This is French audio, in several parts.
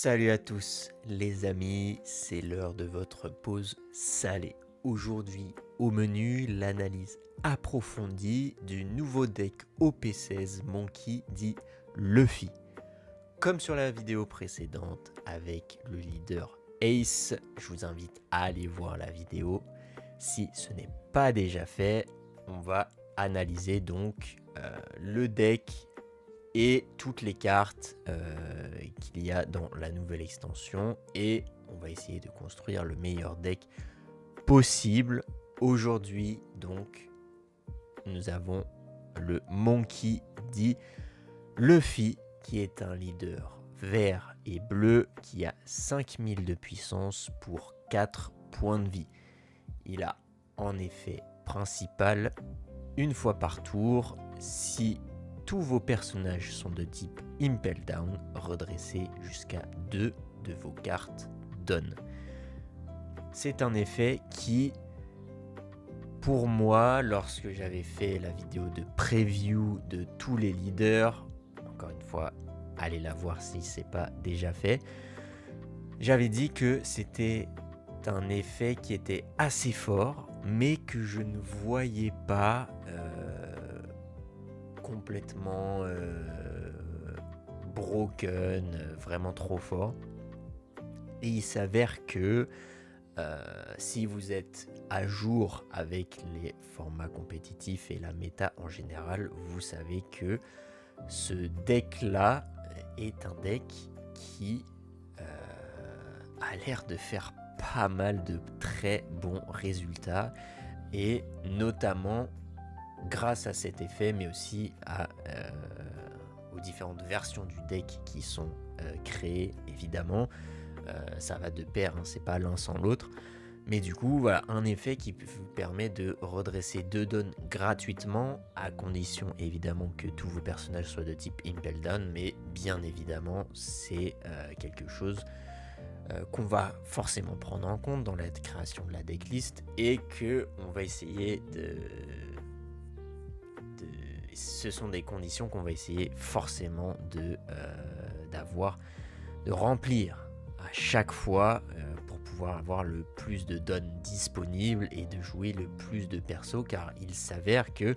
Salut à tous les amis, c'est l'heure de votre pause salée. Aujourd'hui au menu, l'analyse approfondie du nouveau deck OP16 Monkey dit Luffy. Comme sur la vidéo précédente avec le leader Ace, je vous invite à aller voir la vidéo. Si ce n'est pas déjà fait, on va analyser donc le deck et toutes les cartes qu'il y a dans la nouvelle extension, et on va essayer de construire le meilleur deck possible. Aujourd'hui donc nous avons le Monkey dit Luffy, qui est un leader vert et bleu qui a 5000 de puissance pour 4 points de vie. Il a en effet principal une fois par tour. Si tous vos personnages sont de type Impel Down, redressez jusqu'à 2 de vos cartes Donne. C'est un effet qui, pour moi, lorsque j'avais fait la vidéo de preview de tous les leaders, encore une fois, allez la voir si ce n'est pas déjà fait, j'avais dit que c'était un effet qui était assez fort, mais que je ne voyais pas complètement broken, vraiment trop fort. Et il s'avère que si vous êtes à jour avec les formats compétitifs et la méta en général, vous savez que ce deck là est un deck qui a l'air de faire pas mal de très bons résultats, et notamment grâce à cet effet, mais aussi aux différentes versions du deck qui sont créées, évidemment. Ça va de pair, hein, c'est pas l'un sans l'autre. Mais du coup, voilà, un effet qui vous permet de redresser 2 donnes gratuitement, à condition évidemment que tous vos personnages soient de type Impel Down, mais bien évidemment, c'est quelque chose qu'on va forcément prendre en compte dans la création de la decklist, et que on va essayer ce sont des conditions qu'on va essayer forcément d'avoir, de remplir à chaque fois pour pouvoir avoir le plus de donnes disponibles et de jouer le plus de persos, car il s'avère que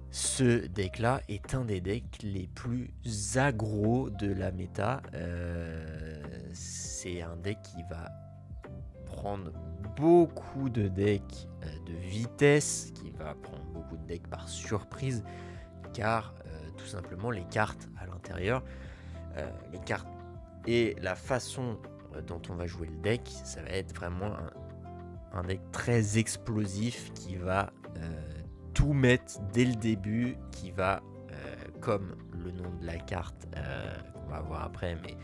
ce deck là est un des decks les plus aggro de la méta. C'est un deck qui va prendre beaucoup de decks de vitesse, qui va prendre beaucoup de decks par surprise, car tout simplement les cartes à l'intérieur, les cartes et la façon dont on va jouer le deck, ça va être vraiment un deck très explosif qui va tout mettre dès le début, qui va, comme le nom de la carte qu'on va voir après, mais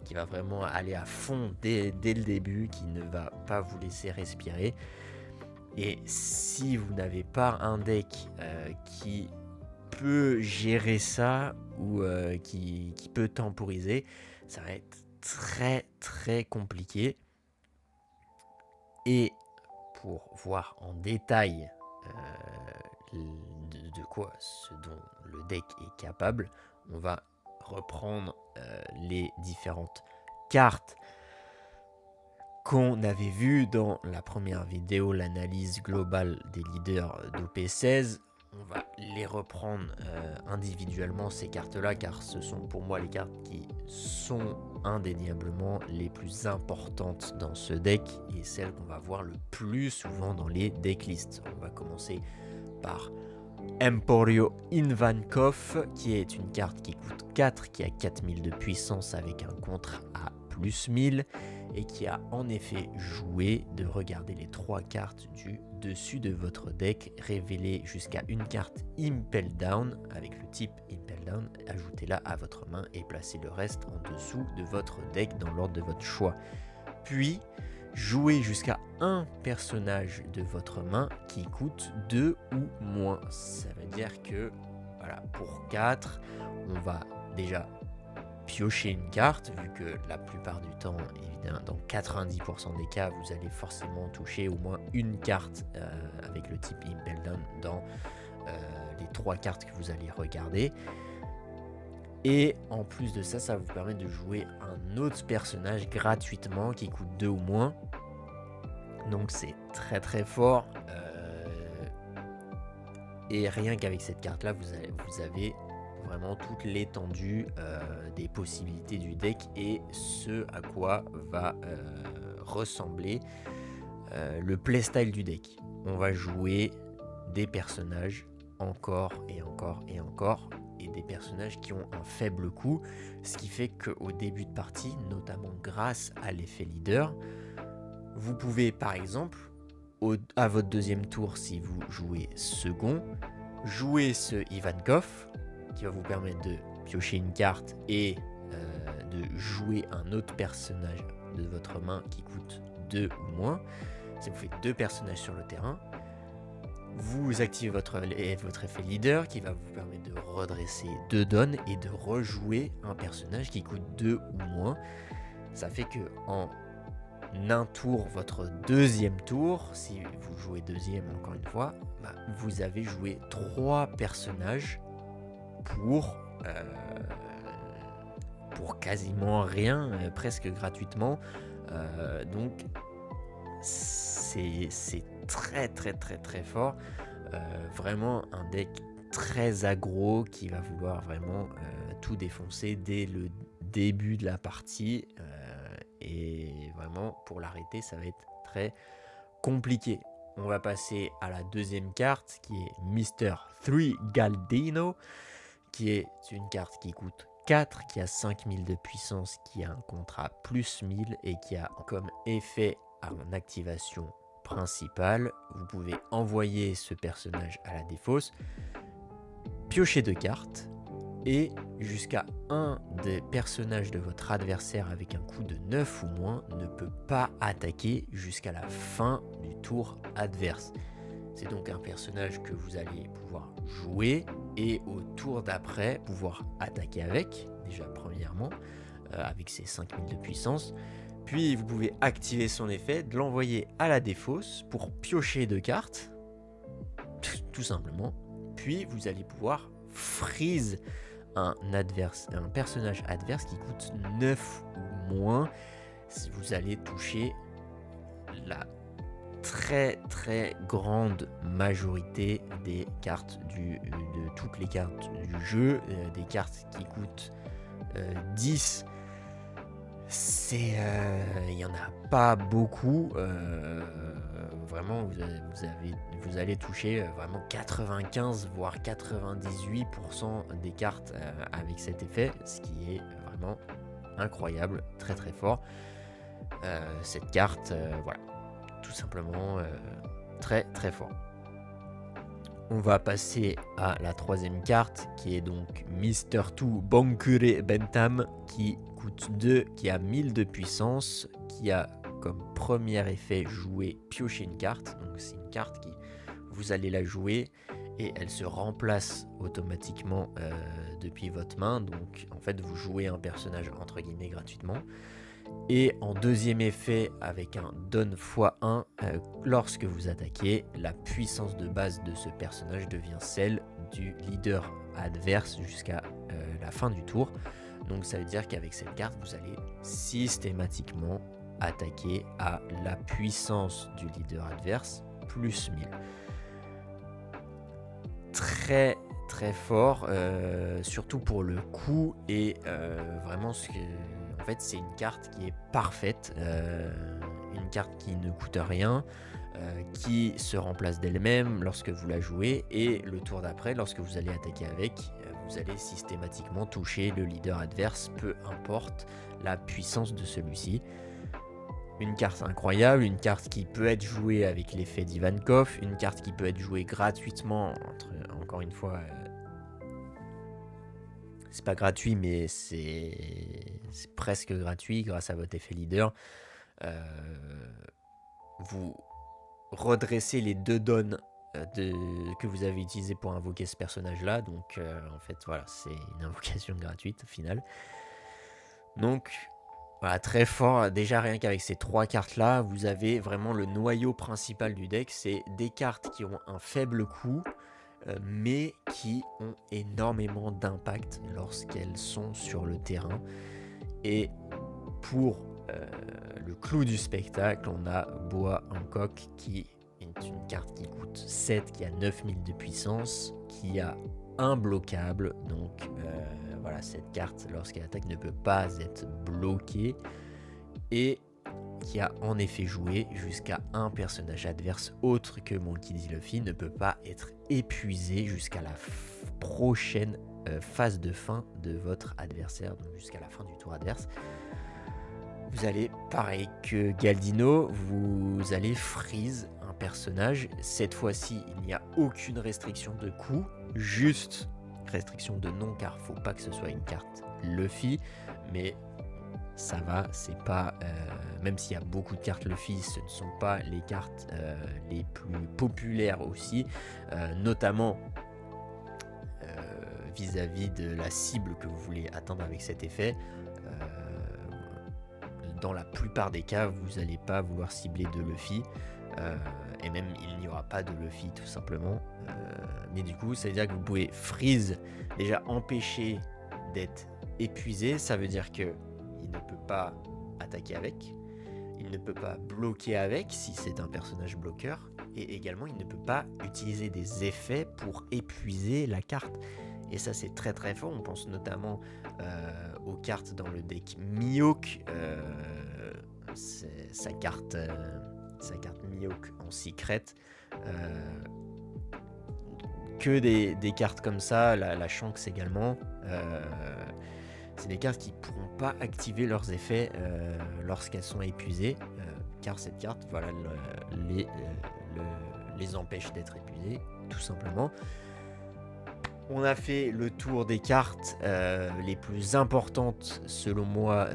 qui va vraiment aller à fond dès le début, qui ne va pas vous laisser respirer. Et si vous n'avez pas un deck qui peut gérer ça, ou qui peut temporiser, ça va être très très compliqué. Et pour voir en détail de quoi ce dont le deck est capable, on va reprendre les différentes cartes qu'on avait vues dans la première vidéo, l'analyse globale des leaders d'OP16. On va les reprendre individuellement, ces cartes-là, car ce sont pour moi les cartes qui sont indéniablement les plus importantes dans ce deck, et celles qu'on va voir le plus souvent dans les decklists. On va commencer par Emporio Ivankov, qui est une carte qui coûte 4, qui a 4000 de puissance avec un contre à plus 1000, et qui a en effet joué de regarder les 3 cartes du dessus de votre deck, révéler jusqu'à une carte Impel Down avec le type Impel Down, ajoutez-la à votre main et placez le reste en dessous de votre deck dans l'ordre de votre choix. Puis jouez jusqu'à un personnage de votre main qui coûte 2 ou moins. Ça veut dire que voilà, pour 4, on va déjà piocher une carte, vu que la plupart du temps, évidemment, dans 90% des cas, vous allez forcément toucher au moins une carte avec le type Impel Down dans les 3 cartes que vous allez regarder. Et en plus de ça, ça vous permet de jouer un autre personnage gratuitement qui coûte 2 ou moins. Donc c'est très très fort. Et rien qu'avec cette carte-là, vous avez vraiment toute l'étendue des possibilités du deck et ce à quoi va ressembler le playstyle du deck. On va jouer des personnages encore et encore et encore, et des personnages qui ont un faible coût, ce qui fait qu'au début de partie, notamment grâce à l'effet leader, vous pouvez par exemple, à votre deuxième tour, si vous jouez second, jouer ce Ivankov, qui va vous permettre de piocher une carte et de jouer un autre personnage de votre main qui coûte 2 ou moins. Ça vous fait 2 personnages sur le terrain. Vous activez votre effet leader qui va vous permettre de redresser 2 donnes et de rejouer un personnage qui coûte 2 ou moins. Ça fait que en un tour, votre deuxième tour, si vous jouez deuxième encore une fois, vous avez joué 3 personnages pour quasiment rien, presque gratuitement. Donc c'est très très très très fort. Vraiment un deck très aggro qui va vouloir vraiment tout défoncer dès le début de la partie. Et vraiment pour l'arrêter ça va être très compliqué. On va passer à la deuxième carte qui est Mr. 3 Galdino, qui est une carte qui coûte 4, qui a 5000 de puissance, qui a un contrat plus 1000 et qui a comme effet en activation principale, vous pouvez envoyer ce personnage à la défausse, piocher 2 cartes et jusqu'à un des personnages de votre adversaire avec un coût de 9 ou moins ne peut pas attaquer jusqu'à la fin du tour adverse. C'est donc un personnage que vous allez pouvoir jouer et au tour d'après pouvoir attaquer avec, déjà premièrement, avec ses 5000 de puissance. Puis vous pouvez activer son effet, de l'envoyer à la défausse pour piocher 2 cartes, tout simplement. Puis vous allez pouvoir freeze un personnage adverse qui coûte 9 ou moins. Vous allez toucher la très très grande majorité des cartes de toutes les cartes du jeu, des cartes qui coûtent 10. Il n'y en a pas beaucoup. Vraiment, vous allez toucher vraiment 95 voire 98% des cartes avec cet effet, ce qui est vraiment incroyable, très très fort. Cette carte, voilà, tout simplement très très fort. On va passer à la troisième carte qui est donc Mr. 2 Bonkure Bentham qui coûte 2, qui a 1000 de puissance, qui a comme premier effet jouer piocher une carte. Donc c'est une carte qui vous allez la jouer et elle se remplace automatiquement depuis votre main. Donc en fait vous jouez un personnage entre guillemets gratuitement. Et en deuxième effet, avec un donne x1, lorsque vous attaquez, la puissance de base de ce personnage devient celle du leader adverse jusqu'à la fin du tour. Donc ça veut dire qu'avec cette carte, vous allez systématiquement attaquer à la puissance du leader adverse plus 1000. Très très fort, surtout pour le coup et vraiment en fait, c'est une carte qui est parfaite, une carte qui ne coûte rien, qui se remplace d'elle-même lorsque vous la jouez, et le tour d'après, lorsque vous allez attaquer avec, vous allez systématiquement toucher le leader adverse, peu importe la puissance de celui-ci. Une carte incroyable, une carte qui peut être jouée avec l'effet d'Ivankov, une carte qui peut être jouée gratuitement, encore une fois... c'est pas gratuit, mais c'est presque gratuit grâce à votre effet leader. Vous redressez les 2 donnes que vous avez utilisées pour invoquer ce personnage-là. Donc, en fait, voilà, c'est une invocation gratuite au final. Donc, voilà, très fort. Déjà, rien qu'avec ces 3 cartes-là, vous avez vraiment le noyau principal du deck. C'est des cartes qui ont un faible coût, mais qui ont énormément d'impact lorsqu'elles sont sur le terrain. Et pour le clou du spectacle, on a Boa Hancock qui est une carte qui coûte 7, qui a 9000 de puissance, qui a imbloquable. Donc voilà, cette carte, lorsqu'elle attaque, ne peut pas être bloquée. Et qui a en effet joué jusqu'à un personnage adverse autre que Monkey D. Luffy ne peut pas être épuisé jusqu'à la prochaine phase de fin de votre adversaire, donc jusqu'à la fin du tour adverse. Vous allez, pareil que Galdino, vous allez freeze un personnage. Cette fois-ci, il n'y a aucune restriction de coup, juste restriction de nom, car faut pas que ce soit une carte Luffy, mais ça va, c'est pas même s'il y a beaucoup de cartes Luffy, ce ne sont pas les cartes les plus populaires aussi, notamment vis-à-vis de la cible que vous voulez atteindre avec cet effet. Dans la plupart des cas, vous n'allez pas vouloir cibler de Luffy, et même il n'y aura pas de Luffy tout simplement, mais du coup ça veut dire que vous pouvez freeze, déjà empêcher d'être épuisé. Ça veut dire que il ne peut pas attaquer avec, il ne peut pas bloquer avec si c'est un personnage bloqueur, et également il ne peut pas utiliser des effets pour épuiser la carte. Et ça c'est très très fort. On pense notamment aux cartes dans le deck Mihawk, sa carte Mihawk en secret, que des cartes comme ça, la Shanks également, c'est des cartes qui ne pourront pas activer leurs effets lorsqu'elles sont épuisées, car cette carte voilà, les empêche d'être épuisées, tout simplement. On a fait le tour des cartes les plus importantes selon moi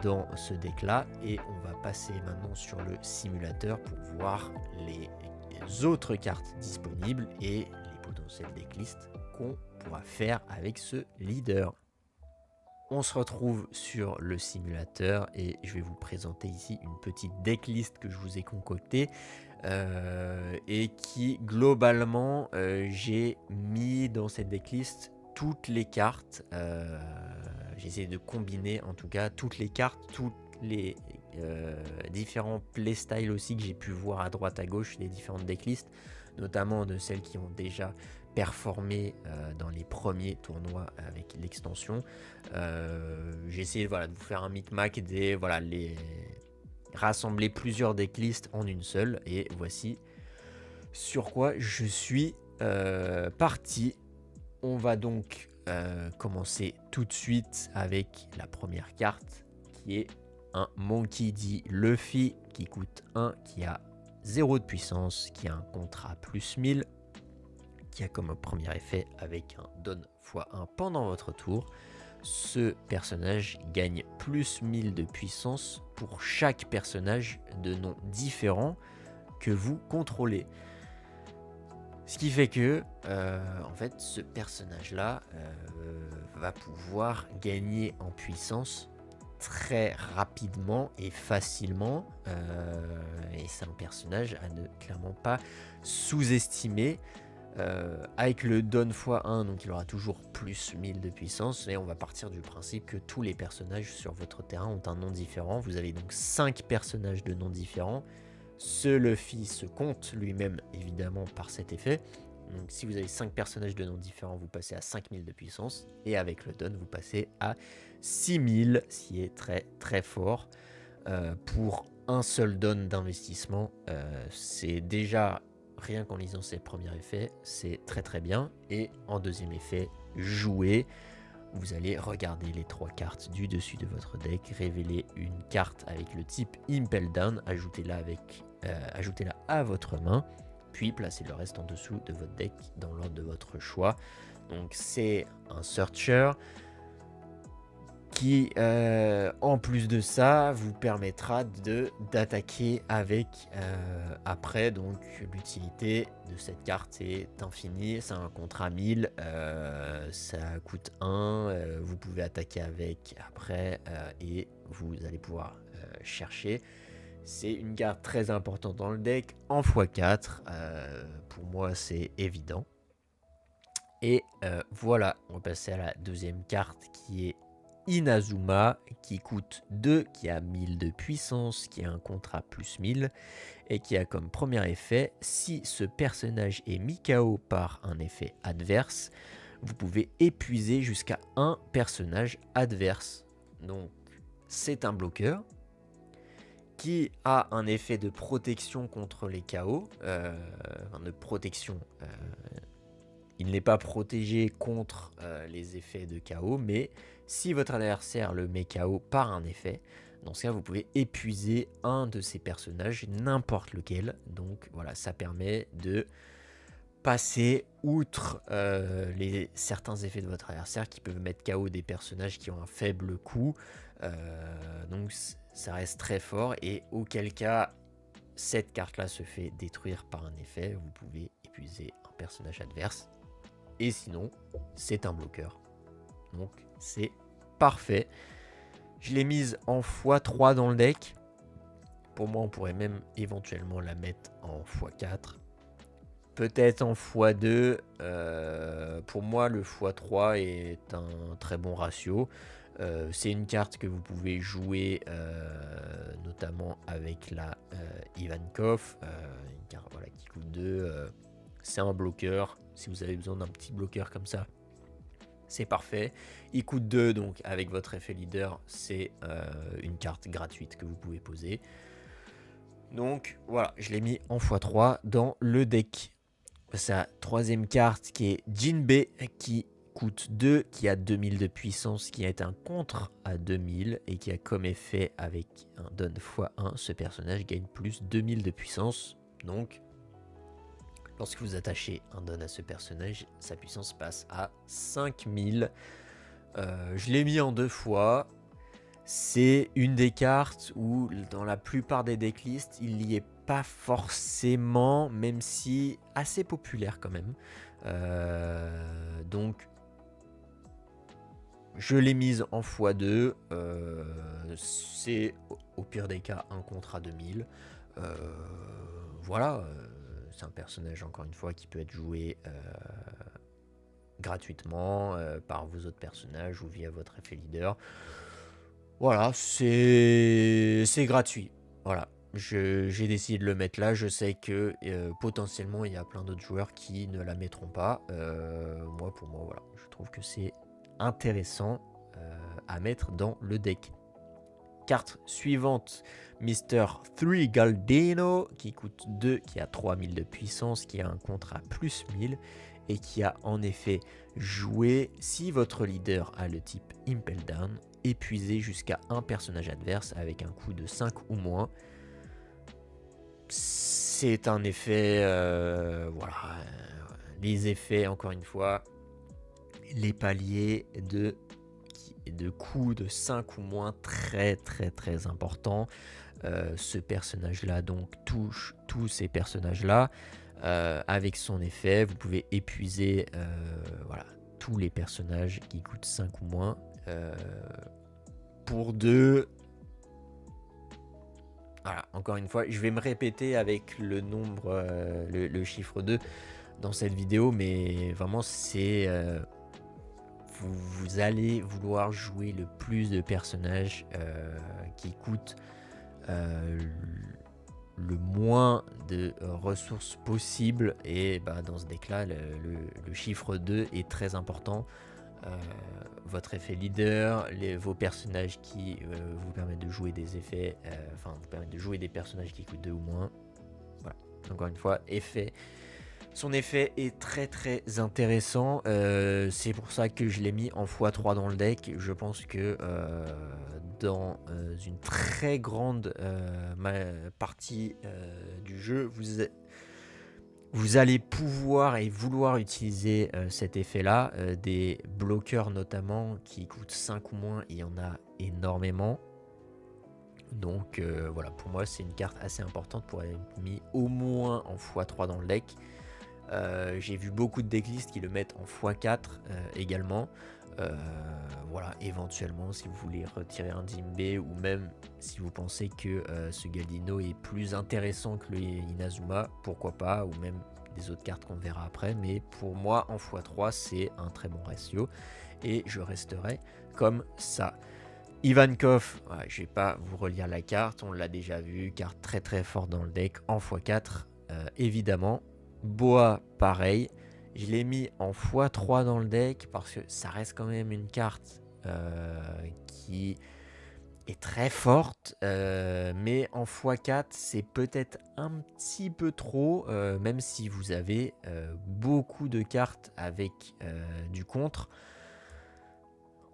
dans ce deck là, et on va passer maintenant sur le simulateur pour voir les autres cartes disponibles et les potentiels decklists qu'on pourra faire avec ce leader. On se retrouve sur le simulateur et je vais vous présenter ici une petite decklist que je vous ai concoctée et qui globalement j'ai mis dans cette decklist toutes les cartes. J'ai essayé de combiner en tout cas toutes les cartes, toutes les différents playstyles aussi que j'ai pu voir à droite à gauche des différentes decklists, notamment de celles qui ont déjà performé dans les premiers tournois avec l'extension. J'ai essayé voilà, de vous faire un micmac et voilà, rassembler plusieurs decklists en une seule, et voici sur quoi je suis parti. On va donc commencer tout de suite avec la première carte qui est un Monkey D. Luffy qui coûte 1, qui a 0 de puissance, qui a un contrat plus 1000, qui a comme premier effet avec un donne x1 pendant votre tour. Ce personnage gagne plus 1000 de puissance pour chaque personnage de nom différent que vous contrôlez. Ce qui fait que en fait ce personnage là va pouvoir gagner en puissance très rapidement et facilement, et c'est un personnage à ne clairement pas sous-estimer. Avec le don x1, donc il aura toujours plus 1000 de puissance, et on va partir du principe que tous les personnages sur votre terrain ont un nom différent. Vous avez donc 5 personnages de noms différents. Ce Luffy se compte lui-même évidemment par cet effet. Donc si vous avez 5 personnages de noms différents, vous passez à 5000 de puissance, et avec le don vous passez à 6000, ce qui est très très fort pour un seul don d'investissement. C'est déjà, rien qu'en lisant ses premiers effets, c'est très très bien. Et en deuxième effet, jouer, vous allez regarder les 3 cartes du dessus de votre deck, révéler une carte avec le type Impel Down, ajoutez-la à votre main, puis placez le reste en dessous de votre deck dans l'ordre de votre choix. Donc c'est un Searcher qui, en plus de ça, vous permettra d'attaquer avec après. Donc l'utilité de cette carte est infinie, c'est un contrat 1000, ça coûte 1, vous pouvez attaquer avec après, et vous allez pouvoir chercher. C'est une carte très importante dans le deck, en x4, pour moi c'est évident. Et voilà, on va passer à la deuxième carte qui est Inazuma, qui coûte 2, qui a 1000 de puissance, qui a un contrat plus 1000, et qui a comme premier effet, si ce personnage est mis KO par un effet adverse, vous pouvez épuiser jusqu'à un personnage adverse. Donc c'est un bloqueur qui a un effet de protection contre les KO, de protection. Il n'est pas protégé contre les effets de KO, mais si votre adversaire le met KO par un effet, dans ce cas, vous pouvez épuiser un de ces personnages, n'importe lequel. Donc voilà, ça permet de passer outre certains effets de votre adversaire qui peuvent mettre KO des personnages qui ont un faible coût. Donc ça reste très fort, et auquel cas cette carte-là se fait détruire par un effet, vous pouvez épuiser un personnage adverse. Et sinon, c'est un bloqueur. Donc, c'est parfait. Je l'ai mise en x3 dans le deck. Pour moi, on pourrait même éventuellement la mettre en x4. Peut-être en x2. Pour moi, le x3 est un très bon ratio. C'est une carte que vous pouvez jouer notamment avec la Ivankov. Une carte voilà, qui coûte 2. C'est un bloqueur. Si vous avez besoin d'un petit bloqueur comme ça, c'est parfait. Il coûte 2, donc avec votre effet leader, c'est une carte gratuite que vous pouvez poser. Donc voilà, je l'ai mis en x3 dans le deck. Sa troisième carte qui est Jinbe, qui coûte 2, qui a 2000 de puissance, qui est un contre à 2000 et qui a comme effet avec un don x1, ce personnage gagne plus 2000 de puissance. Donc lorsque vous attachez un don à ce personnage, sa puissance passe à 5000. Je l'ai mis en 2 fois. C'est une des cartes où, dans la plupart des decklists, il n'y est pas forcément, même si assez populaire quand même. Donc, je l'ai mise en x2. C'est au pire des cas un contre à 2000. Voilà. C'est un personnage, encore une fois, qui peut être joué gratuitement par vos autres personnages ou via votre effet leader. Voilà, c'est gratuit. Voilà, j'ai décidé de le mettre là. Je sais que potentiellement, il y a plein d'autres joueurs qui ne la mettront pas. Pour moi, voilà, je trouve que c'est intéressant à mettre dans le deck. Carte suivante, Mr. 3 Galdino, qui coûte 2, qui a 3000 de puissance, qui a un contrat plus 1000, et qui a en effet joué, si votre leader a le type Impel Down, épuisé jusqu'à un personnage adverse avec un coût de 5 ou moins. C'est un effet, voilà, les effets, encore une fois, les paliers de coût de 5 ou moins, très important. Ce personnage là donc touche tous ces personnages là. Avec son effet, vous pouvez épuiser voilà, tous les personnages qui coûtent 5 ou moins. Pour 2. Voilà, encore une fois, je vais me répéter avec le nombre, le chiffre 2 dans cette vidéo, mais vraiment c'est vous allez vouloir jouer le plus de personnages qui coûtent le moins de ressources possible, et dans ce deck là le chiffre 2 est très important. Votre effet leader, vos personnages qui vous permettent de jouer des effets, vous permettent de jouer des personnages qui coûtent 2 ou moins. Voilà, encore une fois, effet. Son effet est très intéressant. C'est pour ça que je l'ai mis en x3 dans le deck. Je pense que dans une très grande partie du jeu, vous allez pouvoir et vouloir utiliser cet effet-là. Des bloqueurs notamment qui coûtent 5 ou moins, il y en a énormément. Donc voilà, pour moi c'est une carte assez importante pour être mis au moins en x3 dans le deck. J'ai vu beaucoup de decklists qui le mettent en x4 également. Voilà, éventuellement si vous voulez retirer un Jinbe, ou même si vous pensez que ce Galdino est plus intéressant que le Inazuma, pourquoi pas, ou même des autres cartes qu'on verra après, mais pour moi en x3 c'est un très bon ratio et je resterai comme ça. Ivankov, ouais, je vais pas vous relire la carte, on l'a déjà vu, carte très très forte dans le deck en x4 évidemment. Boa pareil, je l'ai mis en x3 dans le deck parce que ça reste quand même une carte qui est très forte, mais en x4 c'est peut-être un petit peu trop, même si vous avez beaucoup de cartes avec du contre.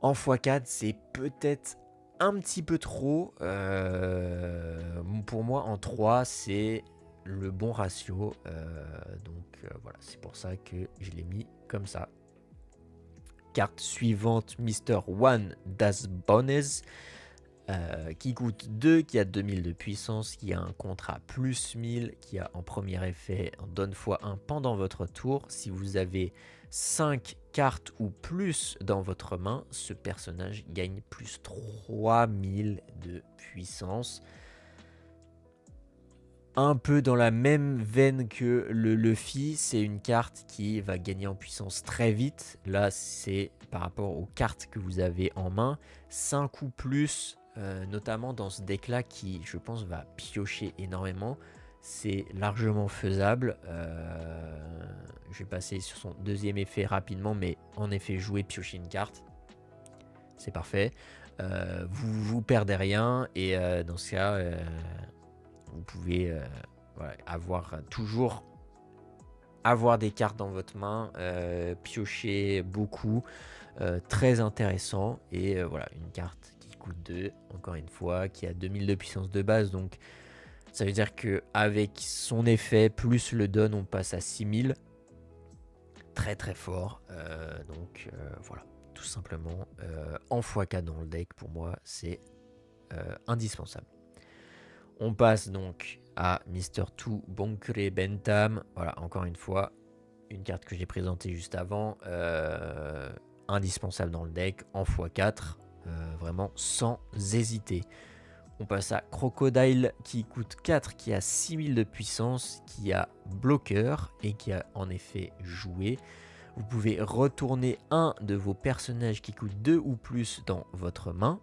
En x4 c'est peut-être un petit peu trop, pour moi en 3 c'est le bon ratio, donc voilà, c'est pour ça que je l'ai mis comme ça. Carte suivante, Mr. One das Bones, qui coûte 2, qui a 2000 de puissance, qui a un contrat plus 1000, qui a en premier effet un donne x1 pendant votre tour. Si vous avez 5 cartes ou plus dans votre main, ce personnage gagne plus 3000 de puissance. Un peu dans la même veine que le Luffy, c'est une carte qui va gagner en puissance très vite. Là, c'est par rapport aux cartes que vous avez en main. 5 ou plus, notamment dans ce deck-là, qui, je pense, va piocher énormément. C'est largement faisable. Je vais passer sur son deuxième effet rapidement, mais en effet, jouer, piocher une carte. C'est parfait. Vous perdez rien, et dans ce cas... vous pouvez voilà, toujours avoir des cartes dans votre main, piocher beaucoup, très intéressant. Et voilà, une carte qui coûte 2, encore une fois, qui a 2000 de puissance de base. Donc ça veut dire qu'avec son effet, plus le don, on passe à 6000. Très très fort. Donc voilà, tout simplement, en x4 dans le deck, pour moi, c'est indispensable. On passe donc à Mr. 2 Bonkre Bentham. Voilà, encore une fois, une carte que j'ai présentée juste avant. Indispensable dans le deck en x4. Vraiment sans hésiter. On passe à Crocodile qui coûte 4, qui a 6000 de puissance, qui a bloqueur et qui a en effet joué. Vous pouvez retourner un de vos personnages qui coûte 2 ou plus dans votre main.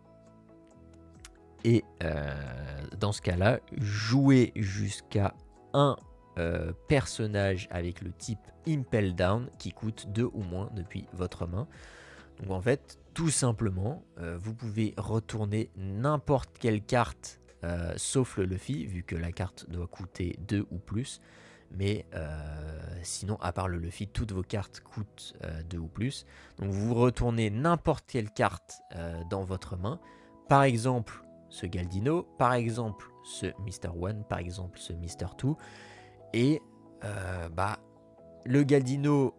Et dans ce cas-là, jouer jusqu'à un personnage avec le type Impel Down qui coûte 2 ou moins depuis votre main. Donc en fait, tout simplement, vous pouvez retourner n'importe quelle carte, sauf le Luffy, vu que la carte doit coûter 2 ou plus. Mais sinon, à part le Luffy, toutes vos cartes coûtent 2 ou plus. Donc vous retournez n'importe quelle carte dans votre main. Par exemple, ce Galdino, par exemple ce Mr. One, par exemple ce Mr. 2. Et le Galdino,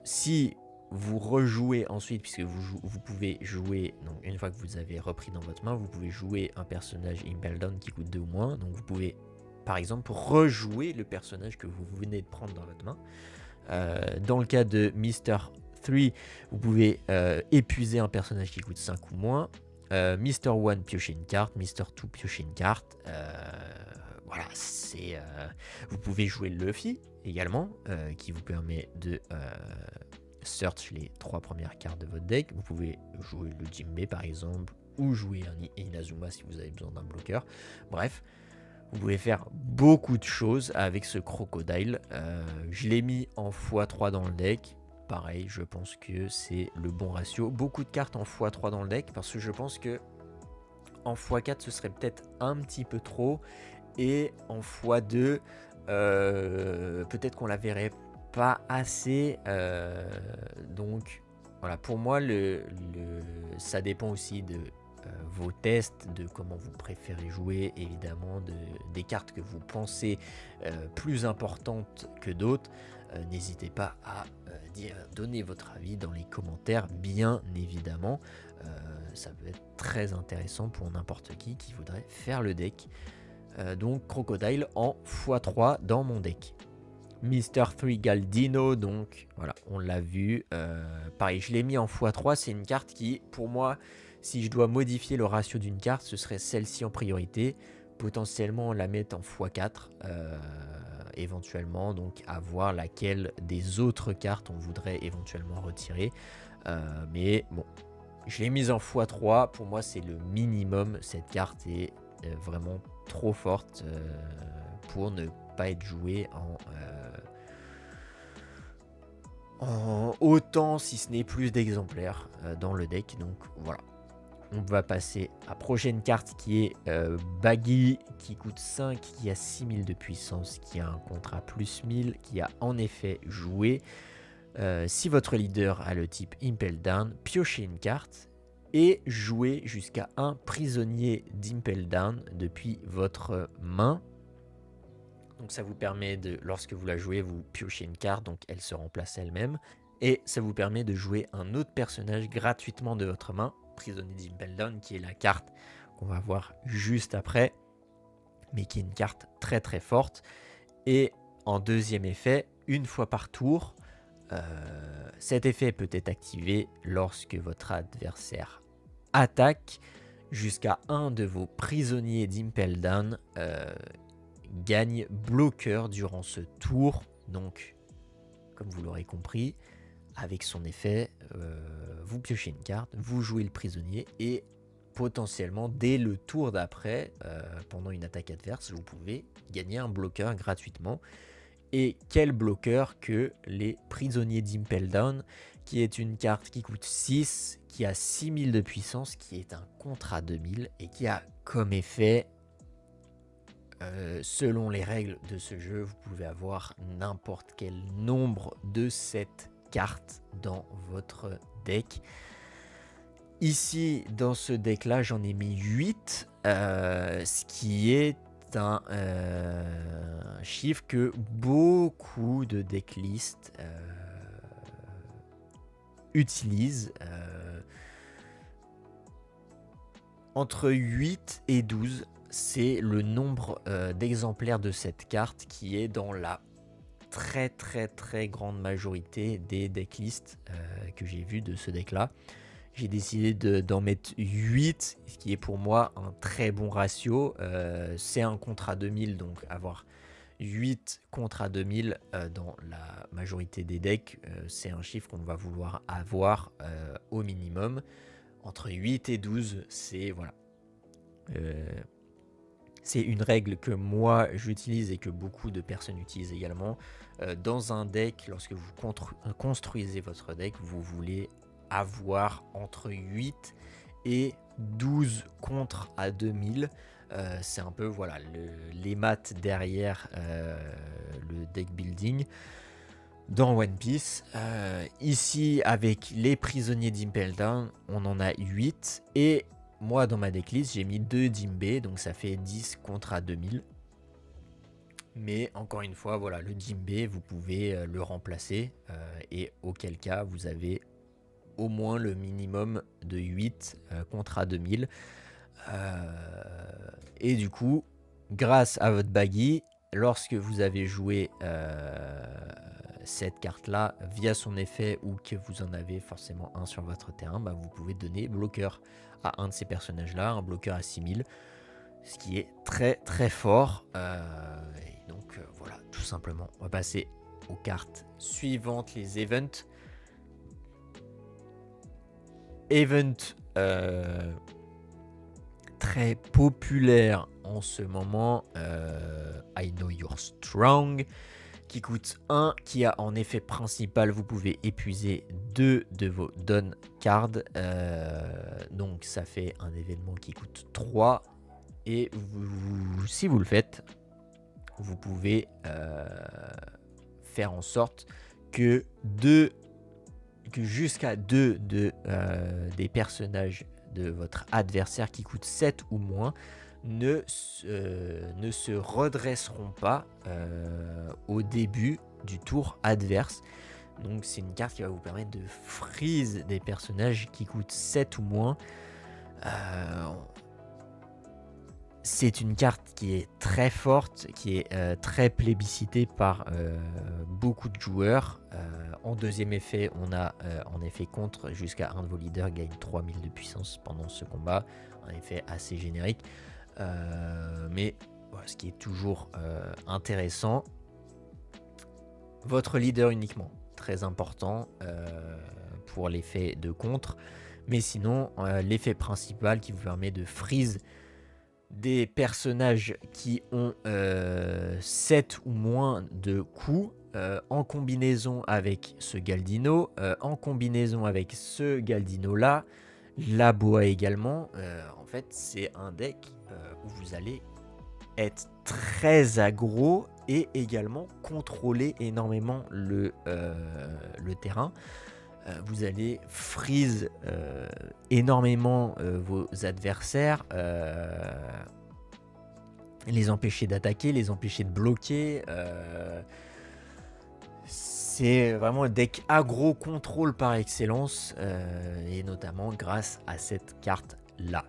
si vous rejouez ensuite, puisque vous pouvez jouer, donc une fois que vous avez repris dans votre main, vous pouvez jouer un personnage Impel Down qui coûte 2 ou moins. Donc vous pouvez, par exemple, rejouer le personnage que vous venez de prendre dans votre main. Dans le cas de Mr. 3, vous pouvez épuiser un personnage qui coûte 5 ou moins. Mr. 1 piocher une carte, Mr. 2 piocher une carte. Voilà, vous pouvez jouer le Luffy également, qui vous permet de search les 3 premières cartes de votre deck. Vous pouvez jouer le Jinbei par exemple, ou jouer un Inazuma si vous avez besoin d'un bloqueur. Bref, vous pouvez faire beaucoup de choses avec ce Crocodile. Je l'ai mis en x3 dans le deck. Pareil, je pense que c'est le bon ratio. Beaucoup de cartes en x3 dans le deck, parce que je pense que en x4 ce serait peut-être un petit peu trop, et en x2 peut-être qu'on la verrait pas assez. Donc voilà, pour moi ça dépend aussi de vos tests, de comment vous préférez jouer, évidemment, des cartes que vous pensez plus importantes que d'autres. N'hésitez pas à donner votre avis dans les commentaires, bien évidemment. Ça peut être très intéressant pour n'importe qui voudrait faire le deck. Donc Crocodile en x3 dans mon deck. Mr. 3 Galdino, donc voilà, on l'a vu. Pareil, je l'ai mis en x3. C'est une carte qui, pour moi, si je dois modifier le ratio d'une carte, ce serait celle-ci en priorité. Potentiellement la mettre en x4. éventuellement donc à voir laquelle des autres cartes on voudrait éventuellement retirer. Mais bon, je l'ai mise en x3. Pour moi, c'est le minimum. Cette carte est vraiment trop forte pour ne pas être jouée en autant, si ce n'est plus d'exemplaires dans le deck. Donc voilà. On va passer à la prochaine carte qui est Baggy, qui coûte 5, qui a 6000 de puissance, qui a un contrat plus 1000, qui a en effet joué. Si votre leader a le type Impel Down, piochez une carte et jouez jusqu'à un prisonnier d'Impel Down depuis votre main. Donc ça vous permet de, lorsque vous la jouez, vous piochez une carte, donc elle se remplace elle-même. Et ça vous permet de jouer un autre personnage gratuitement de votre main, prisonnier d'Impel Down, qui est la carte qu'on va voir juste après, mais qui est une carte très très forte. Et en deuxième effet, une fois par tour, cet effet peut être activé lorsque votre adversaire attaque jusqu'à un de vos prisonniers d'Impel Down gagne bloqueur durant ce tour. Donc, comme vous l'aurez compris, avec son effet, vous piochez une carte, vous jouez le prisonnier et potentiellement dès le tour d'après, pendant une attaque adverse, vous pouvez gagner un bloqueur gratuitement. Et quel bloqueur que les prisonniers d'Impel Down, qui est une carte qui coûte 6, qui a 6000 de puissance, qui est un contrat 2000 et qui a comme effet, selon les règles de ce jeu, vous pouvez avoir n'importe quel nombre de cette carte dans votre deck. Ici, dans ce deck-là, j'en ai mis 8, ce qui est un chiffre que beaucoup de decklists utilisent. Entre 8 et 12, c'est le nombre d'exemplaires de cette carte qui est dans la très très très grande majorité des decklists que j'ai vu de ce deck-là. J'ai décidé d'en mettre 8, ce qui est pour moi un très bon ratio. C'est un contrat 2000, donc avoir 8 contrats 2000 dans la majorité des decks, c'est un chiffre qu'on va vouloir avoir au minimum. Entre 8 et 12, c'est voilà. C'est une règle que moi j'utilise et que beaucoup de personnes utilisent également. Dans un deck, lorsque vous construisez votre deck, vous voulez avoir entre 8 et 12 contres à 2000. C'est un peu voilà, les maths derrière le deck building dans One Piece. Ici, avec les prisonniers d'Impel Down, on en a 8. Et moi, dans ma decklist, j'ai mis 2 Jinbe, donc ça fait 10 contre à 2000. Mais encore une fois, voilà, le Jinbe, vous pouvez le remplacer. Et auquel cas, vous avez au moins le minimum de 8 contre à 2000. Et du coup, grâce à votre Baggy, lorsque vous avez joué cette carte-là via son effet ou que vous en avez forcément un sur votre terrain, bah, vous pouvez donner bloqueur à un de ces personnages-là, un bloqueur à 6000, ce qui est très très fort. Et donc voilà, tout simplement. On va passer aux cartes suivantes, les events. Event très populaire en ce moment, I Know You're Strong, qui coûte 1, qui a en effet principal, vous pouvez épuiser 2 de vos Dawn cards, donc ça fait un événement qui coûte 3, et si vous le faites, vous pouvez faire en sorte que jusqu'à 2 des personnages de votre adversaire qui coûtent 7 ou moins ne se redresseront pas au début du tour adverse. Donc c'est une carte qui va vous permettre de freeze des personnages qui coûtent 7 ou moins. C'est une carte qui est très forte, qui est très plébiscitée par beaucoup de joueurs. En deuxième effet, on a en effet contre jusqu'à un de vos leaders gagne 3000 de puissance pendant ce combat. Un effet assez générique. Mais voilà, ce qui est toujours intéressant. votre leader uniquement. Très important pour l'effet de contre. Mais sinon, l'effet principal qui vous permet de freeze des personnages qui ont 7 ou moins de coups en combinaison avec ce Galdino, en combinaison avec ce Galdino là, la Boa également. En fait, c'est un deck où vous allez être très aggro et également contrôler énormément le terrain. Vous allez freeze énormément vos adversaires, les empêcher d'attaquer, les empêcher de bloquer. C'est vraiment le deck aggro contrôle par excellence, et notamment grâce à cette carte là.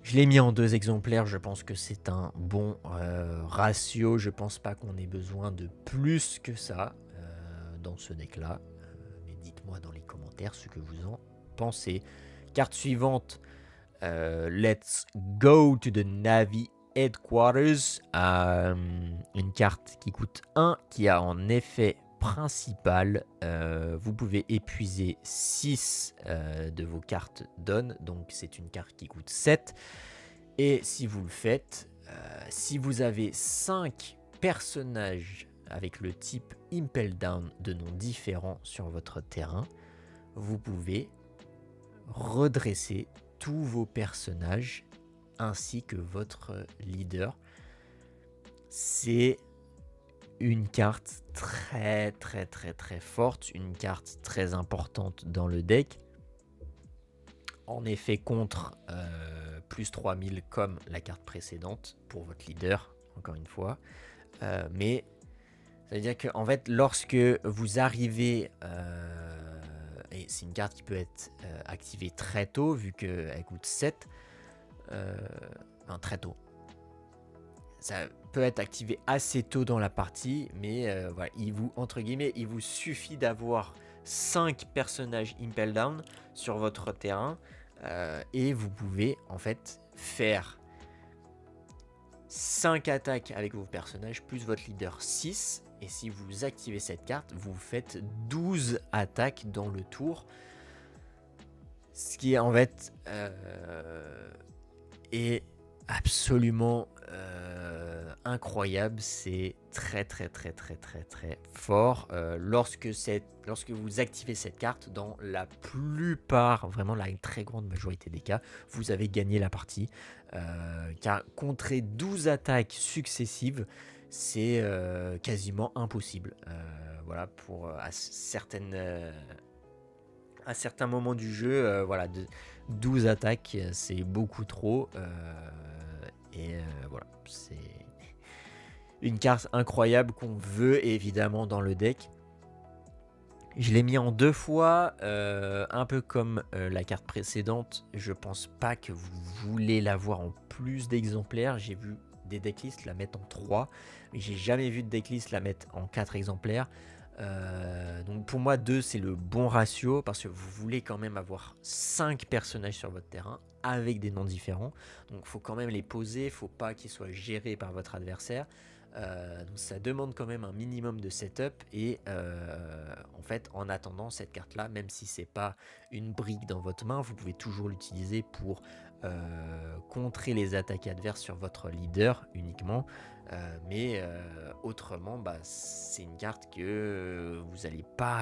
Je l'ai mis en 2 exemplaires, je pense que c'est un bon ratio. Je pense pas qu'on ait besoin de plus que ça dans ce deck là. Mais dites-moi dans les commentaires ce que vous en pensez. Carte suivante, Let's Go to the Navy Headquarters. Une carte qui coûte 1, qui a en effet principal, vous pouvez épuiser 6 de vos cartes Don, donc c'est une carte qui coûte 7. Et si vous le faites, si vous avez 5 personnages avec le type Impel Down de noms différents sur votre terrain, vous pouvez redresser tous vos personnages ainsi que votre leader. C'est une carte très forte, une carte très importante dans le deck. En effet, contre plus 3000 comme la carte précédente pour votre leader, encore une fois. Mais ça veut dire que en fait, lorsque vous arrivez, et c'est une carte qui peut être activée très tôt, vu qu'elle coûte 7, très tôt. Ça peut être activé assez tôt dans la partie, mais voilà, il vous suffit d'avoir 5 personnages Impel Down sur votre terrain, et vous pouvez en fait faire 5 attaques avec vos personnages plus votre leader 6, et si vous activez cette carte, vous faites 12 attaques dans le tour, ce qui est en fait est absolument incroyable. C'est très fort. Lorsque vous activez cette carte, dans la plupart, vraiment la très grande majorité des cas, vous avez gagné la partie, car contrer 12 attaques successives, c'est quasiment impossible. Voilà, pour à certains moments du jeu, voilà, 12 attaques, c'est beaucoup trop. Voilà, c'est une carte incroyable qu'on veut évidemment dans le deck. Je l'ai mis en 2 fois, un peu comme la carte précédente. Je pense pas que vous voulez l'avoir en plus d'exemplaires. J'ai vu des decklists la mettre en 3, mais j'ai jamais vu de decklist la mettre en 4 exemplaires. Donc pour moi 2 c'est le bon ratio, parce que vous voulez quand même avoir 5 personnages sur votre terrain avec des noms différents, donc il faut quand même les poser, il ne faut pas qu'ils soient gérés par votre adversaire, donc ça demande quand même un minimum de setup, et en fait en attendant cette carte là, même si c'est pas une brique dans votre main, vous pouvez toujours l'utiliser pour contrer les attaques adverses sur votre leader uniquement. Mais autrement, c'est une carte que vous n'allez pas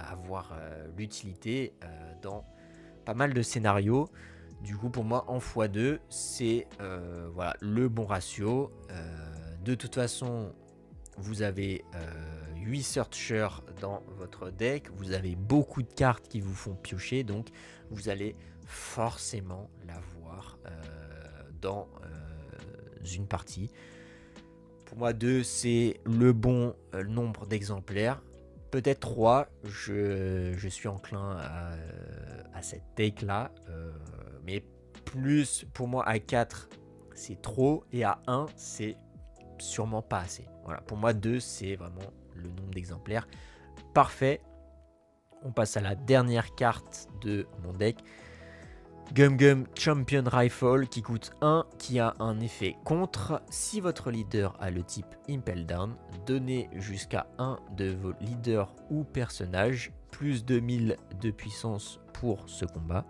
avoir l'utilité dans pas mal de scénarios. Du coup, pour moi, en x2, c'est voilà, le bon ratio. De toute façon, vous avez 8 searchers dans votre deck, vous avez beaucoup de cartes qui vous font piocher, donc vous allez forcément l'avoir dans une partie. Pour moi, 2, c'est le bon nombre d'exemplaires. Peut-être 3, je suis enclin à cette take-là. Mais plus, pour moi, à 4, c'est trop. Et à 1, c'est sûrement pas assez. Voilà, pour moi, 2, c'est vraiment le nombre d'exemplaires parfait. On passe à la dernière carte de mon deck. Gum Gum Champion Rifle qui coûte 1, qui a un effet contre. Si votre leader a le type Impel Down, donnez jusqu'à un de vos leaders ou personnages plus 2000 de puissance pour ce combat.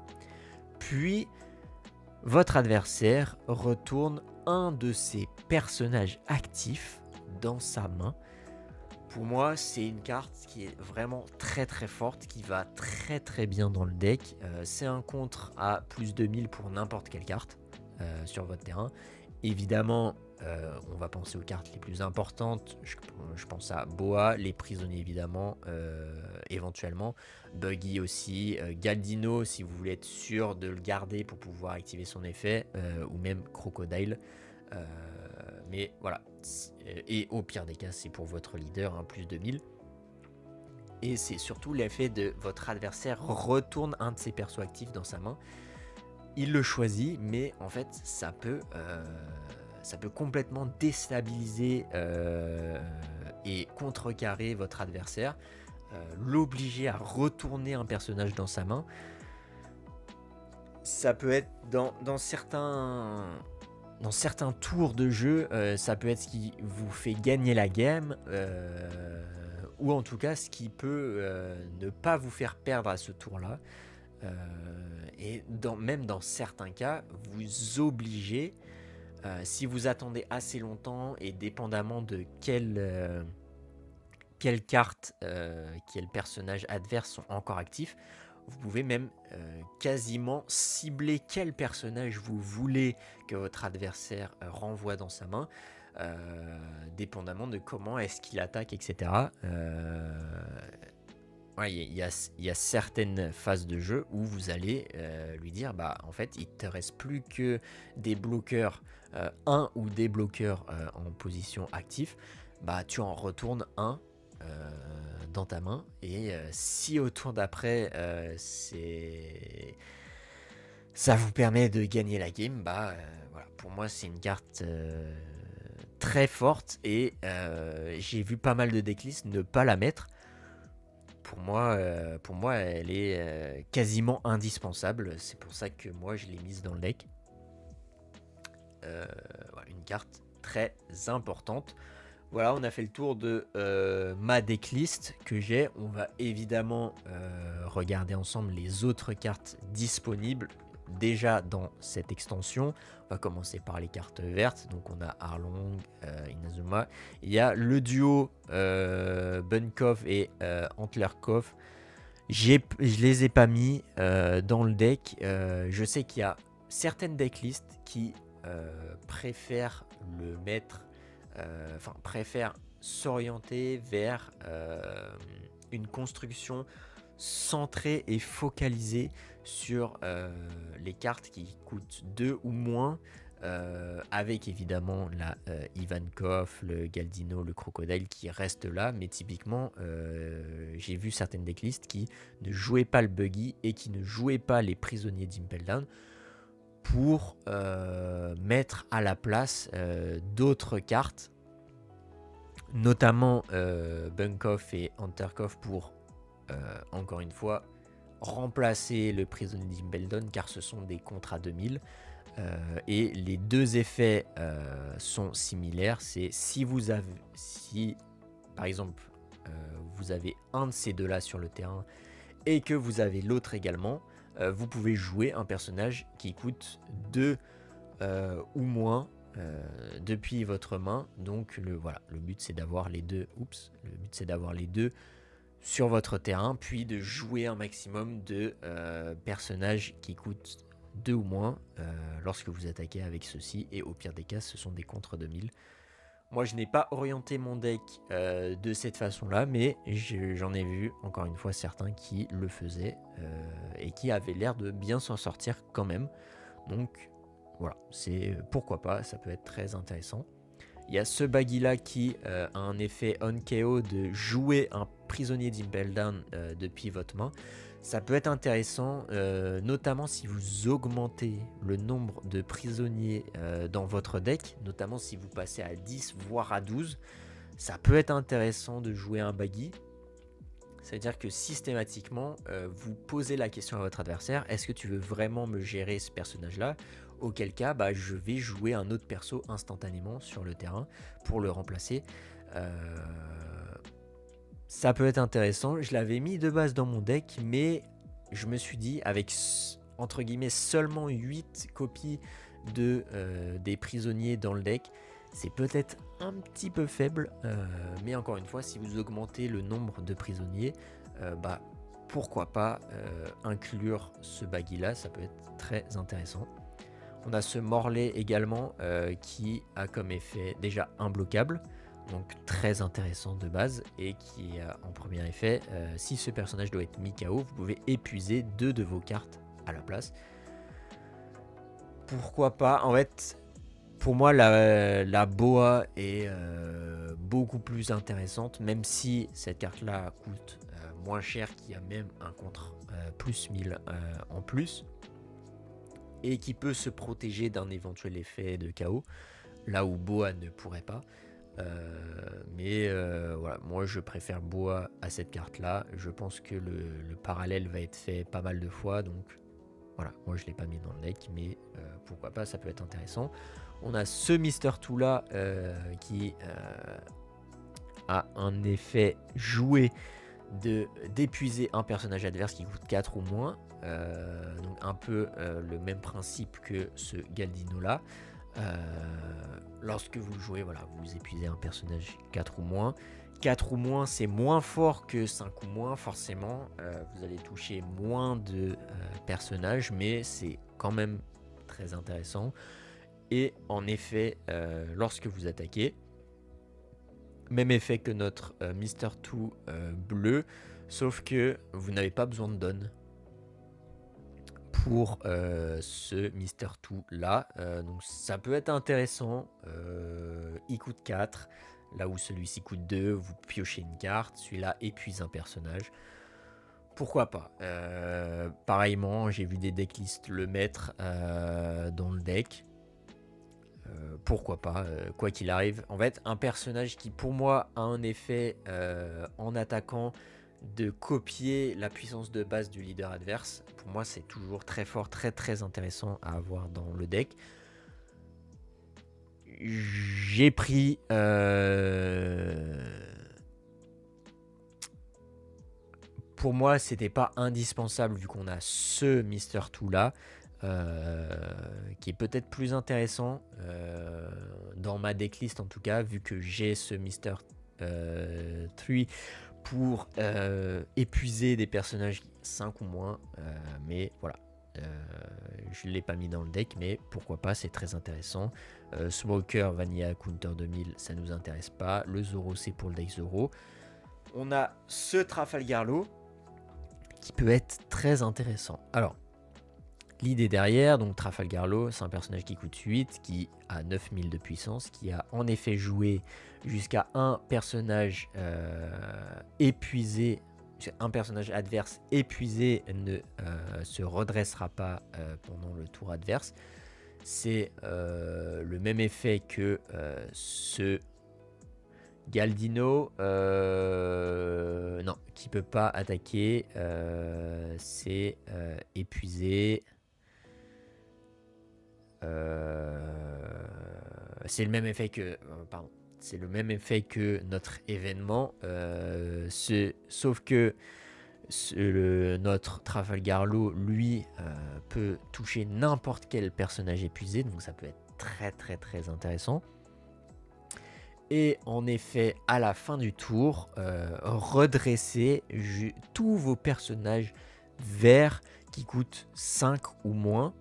Puis, votre adversaire retourne un de ses personnages actifs dans sa main. Pour moi, c'est une carte qui est vraiment très très forte, qui va très très bien dans le deck. C'est un contre à plus de 1000 pour n'importe quelle carte sur votre terrain. Évidemment, on va penser aux cartes les plus importantes. Je pense à Boa, les prisonniers évidemment, éventuellement. Buggy aussi, Galdino si vous voulez être sûr de le garder pour pouvoir activer son effet, ou même Crocodile. Mais voilà, et au pire des cas, c'est pour votre leader, hein, plus de 1000. Et c'est surtout l'effet de votre adversaire retourne un de ses persos actifs dans sa main. Il le choisit, mais en fait, ça peut complètement déstabiliser et contrecarrer votre adversaire, l'obliger à retourner un personnage dans sa main. Ça peut être dans certains tours de jeu, ça peut être ce qui vous fait gagner la game, ou en tout cas ce qui peut ne pas vous faire perdre à ce tour-là. Et même dans certains cas, vous obligez, si vous attendez assez longtemps et dépendamment de quelle carte, quel personnage adverse sont encore actifs, vous pouvez même quasiment cibler quel personnage vous voulez que votre adversaire renvoie dans sa main, dépendamment de comment est-ce qu'il attaque, etc. Il y a certaines phases de jeu où vous allez lui dire, bah en fait il te reste plus que des bloqueurs, un ou des bloqueurs en position active, bah tu en retournes un dans ta main, et si au tour d'après ça vous permet de gagner la game, bah voilà, pour moi c'est une carte très forte, et j'ai vu pas mal de decklists ne pas la mettre. Pour moi, elle est quasiment indispensable. C'est pour ça que moi, je l'ai mise dans le deck. Voilà, une carte très importante. Voilà, on a fait le tour de ma decklist que j'ai. On va évidemment regarder ensemble les autres cartes disponibles déjà dans cette extension. On va commencer par les cartes vertes. Donc on a Arlong, Inazuma. Il y a le duo Bunkov et Antlerkov. Je les ai pas mis dans le deck. Je sais qu'il y a certaines decklists qui préfèrent le mettre, préfèrent s'orienter vers une construction centrée et focalisée sur les cartes qui coûtent 2 ou moins, avec évidemment la Ivankov, le Galdino, le Crocodile qui restent là, mais typiquement j'ai vu certaines decklists qui ne jouaient pas le Buggy et qui ne jouaient pas les prisonniers d'Impel Down pour mettre à la place d'autres cartes, notamment Bunkov et Anterkov, pour encore une fois remplacer le prisonnier d'Impel Down, car ce sont des contrats 2000. Et les deux effets sont similaires. C'est si par exemple vous avez un de ces deux là sur le terrain et que vous avez l'autre également, vous pouvez jouer un personnage qui coûte 2 ou moins depuis votre main. Donc le but c'est d'avoir les deux. Le but c'est d'avoir les deux sur votre terrain, puis de jouer un maximum de personnages qui coûtent 2 ou moins lorsque vous attaquez avec ceci, et au pire des cas ce sont des contre 2000. Moi je n'ai pas orienté mon deck de cette façon là, mais j'en ai vu encore une fois certains qui le faisaient et qui avaient l'air de bien s'en sortir quand même. Donc voilà, c'est pourquoi pas, ça peut être très intéressant. Il y a ce baggy là qui a un effet on KO de jouer un prisonnier d'Impel Down depuis votre main. Ça peut être intéressant, notamment si vous augmentez le nombre de prisonniers dans votre deck, notamment si vous passez à 10 voire à 12. Ça peut être intéressant de jouer un baggy. C'est-à-dire que systématiquement, vous posez la question à votre adversaire, est-ce que tu veux vraiment me gérer ce personnage-là? Auquel cas, bah, je vais jouer un autre perso instantanément sur le terrain pour le remplacer. Euh, Ça peut être intéressant. Je l'avais mis de base dans mon deck, mais je me suis dit, avec entre guillemets seulement 8 copies des prisonniers dans le deck, c'est peut-être un petit peu faible, mais encore une fois, si vous augmentez le nombre de prisonniers, bah, pourquoi pas inclure ce baggy là, ça peut être très intéressant. On a ce Morlaix également qui a comme effet déjà imbloquable, donc très intéressant de base, et qui a en premier effet, si ce personnage doit être mis KO, vous pouvez épuiser 2 de vos cartes à la place. Pourquoi pas? En fait, pour moi, la Boa est beaucoup plus intéressante, même si cette carte-là coûte moins cher, qui a même un contre plus 1000 en plus, et qui peut se protéger d'un éventuel effet de KO, là où Boa ne pourrait pas. Mais voilà, moi je préfère Boa à cette carte-là. Je pense que le parallèle va être fait pas mal de fois, donc voilà, moi je l'ai pas mis dans le deck, mais pourquoi pas, ça peut être intéressant. On a ce Mister 2 là qui a un effet joué d'épuiser un personnage adverse qui coûte 4 ou moins. Donc un peu le même principe que ce Galdino là. Lorsque vous le jouez, voilà, vous épuisez un personnage 4 ou moins. 4 ou moins, c'est moins fort que 5 ou moins, forcément. Vous allez toucher moins de personnages, mais c'est quand même très intéressant. Et en effet, lorsque vous attaquez, même effet que notre Mister 2 bleu, sauf que vous n'avez pas besoin de don pour ce Mister 2 là. Donc ça peut être intéressant. Il coûte 4, là où celui-ci coûte 2. Vous piochez une carte, celui-là épuise un personnage. Pourquoi pas? Pareillement, j'ai vu des decklists le mettre dans le deck. Pourquoi pas, quoi qu'il arrive. En fait, un personnage qui pour moi a un effet en attaquant de copier la puissance de base du leader adverse, pour moi c'est toujours très fort, très très intéressant à avoir dans le deck. J'ai pris pour moi c'était pas indispensable vu qu'on a ce Mister 2 là qui est peut-être plus intéressant dans ma decklist en tout cas, vu que j'ai ce Mister 3 pour épuiser des personnages 5 ou moins, mais voilà, je ne l'ai pas mis dans le deck, mais pourquoi pas, c'est très intéressant. Smoker, Vanilla, Counter 2000, ça nous intéresse pas. Le Zoro, c'est pour le deck Zoro. On a ce Trafalgar Law qui peut être très intéressant. Alors, l'idée derrière, donc Trafalgar Law, c'est un personnage qui coûte 8, qui a 9000 de puissance, qui a en effet joué jusqu'à un personnage épuisé, un personnage adverse épuisé ne se redressera pas pendant le tour adverse. C'est le même effet que ce Galdino, non, qui peut pas attaquer, c'est épuisé. C'est le même effet que pardon, c'est le même effet que notre événement, sauf que notre Trafalgar Law, lui, peut toucher n'importe quel personnage épuisé, donc ça peut être très très très intéressant. Et en effet, à la fin du tour, redresser tous vos personnages verts qui coûtent 5 ou moins.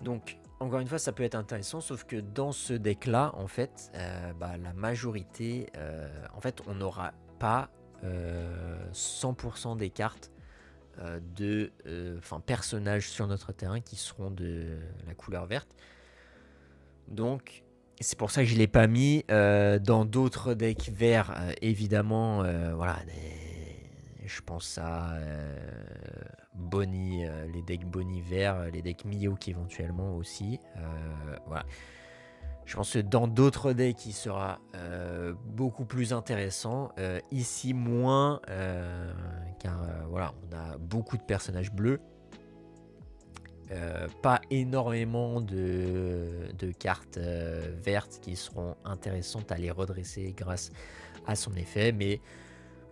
Donc, encore une fois, ça peut être intéressant, sauf que dans ce deck-là, en fait, la majorité, en fait, on n'aura pas 100% des cartes de personnages sur notre terrain qui seront de la couleur verte. Donc, c'est pour ça que je ne l'ai pas mis. Dans d'autres decks verts, évidemment, voilà, je pense à Bonnie, les decks Bonnie verts, les decks Miyok éventuellement aussi. Voilà. Je pense que dans d'autres decks, il sera beaucoup plus intéressant. Ici, moins, car voilà, on a beaucoup de personnages bleus. Pas énormément de cartes vertes qui seront intéressantes à les redresser grâce à son effet, mais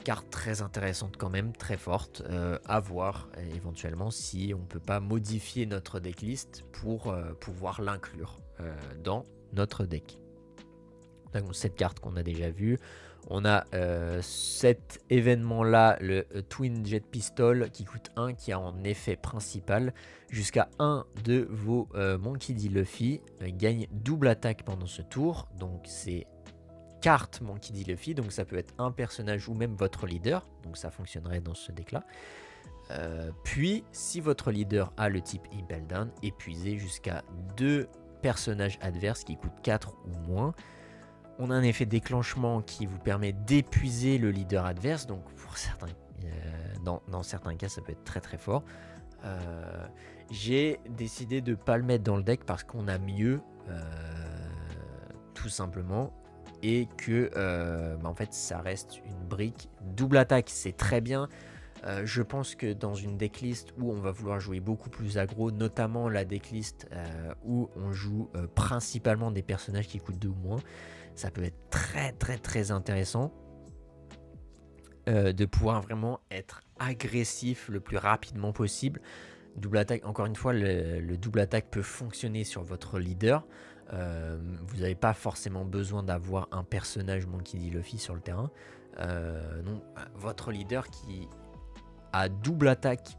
carte très intéressante quand même, très forte, à voir éventuellement si on peut pas modifier notre decklist pour pouvoir l'inclure dans notre deck. Donc cette carte qu'on a déjà vue, on a cet événement là, le Twin Jet Pistol qui coûte 1, qui a en effet principal jusqu'à un de vos Monkey D. Luffy gagne double attaque pendant ce tour. Donc c'est carte Monkey D. Luffy, donc ça peut être un personnage ou même votre leader, donc ça fonctionnerait dans ce deck là. Puis si votre leader a le type Impel Down, épuisez jusqu'à 2 personnages adverses qui coûtent 4 ou moins. On a un effet déclenchement qui vous permet d'épuiser le leader adverse, donc pour certains, dans certains cas ça peut être très très fort. J'ai décidé de ne pas le mettre dans le deck parce qu'on a mieux, tout simplement, et que en fait ça reste une brique. Double attaque c'est très bien. Je pense que dans une decklist où on va vouloir jouer beaucoup plus aggro, notamment la decklist où on joue principalement des personnages qui coûtent 2 ou moins, ça peut être très très très intéressant de pouvoir vraiment être agressif le plus rapidement possible. Double attaque, encore une fois, le double attaque peut fonctionner sur votre leader. Vous n'avez pas forcément besoin d'avoir un personnage Monkey D. Luffy sur le terrain. Non, votre leader qui a double attaque